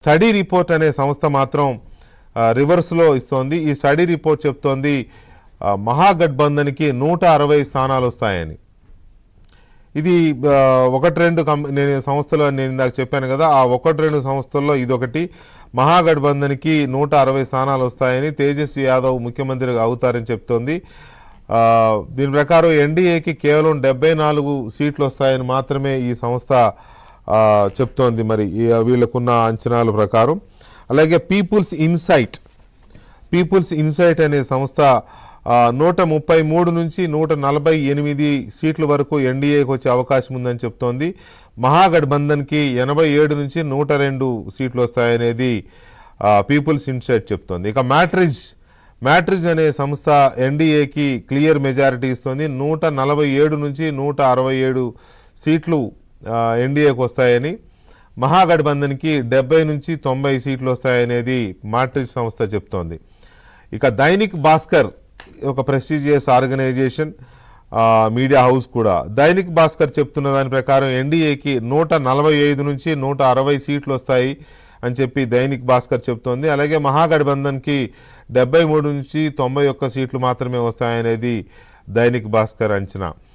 Study report అనే సంస్థ మాత్రం రివర్స్లో ఇస్తోంది. ఈ స్టడీ రిపోర్ట్ చెప్తోంది మహాగఠబంధన్కి 160 స్థానాలు వస్తాయని. ఇది ఒకటి రెండు సంస్థలు అని నేను ఇందాక చెప్పాను కదా, ఆ ఒకటి రెండు సంస్థల్లో ఇదొకటి. మహాగఠబంధన్కి 160 స్థానాలు వస్తాయని, తేజస్వి యాదవ్ ముఖ్యమంత్రి అవుతారని చెప్తోంది. దీని ప్రకారం ఎన్డీఏకి కేవలం 74 సీట్లు వస్తాయని మాత్రమే ఈ సంస్థ చెప్తోంది. మరి వీళ్ళకున్న అంచనాల ప్రకారం. అలాగే పీపుల్స్ ఇన్సైట్ అనే సంస్థ 133 నుంచి 148 సీట్ల వరకు ఎన్డీఏకి వచ్చే అవకాశం ఉందని చెప్తోంది. మహాగఠబంధన్కి 87 నుంచి 102 సీట్లు వస్తాయనేది పీపుల్స్ ఇన్సైట్ చెప్తోంది. ఇక మ్యాట్రిజ్ అనే సంస్థ ఎన్డీఏకి క్లియర్ మెజారిటీ ఇస్తోంది. 147 నుంచి 167 సీట్లు ఎన్డీఏకి వస్తాయని, మహాగఠబంధన్కి 70 నుంచి 90 సీట్లు వస్తాయనేది మ్యాట్రిజ్ సంస్థ చెప్తోంది. ఇక దైనిక్ భాస్కర్ ఒక ప్రెస్టీజియస్ ఆర్గనైజేషన్, మీడియా హౌస్ కూడా. దైనిక్ భాస్కర్ చెప్తున్న దాని ప్రకారం ఎన్డీఏకి 145 నుంచి 160 సీట్లు వస్తాయి అని చెప్పి దైనిక్ భాస్కర్ చెప్తోంది. అలాగే మహాగఠబంధన్కి 73 నుంచి 91 సీట్లు మాత్రమే వస్తాయనేది దైనిక్ భాస్కర్ అంచనా.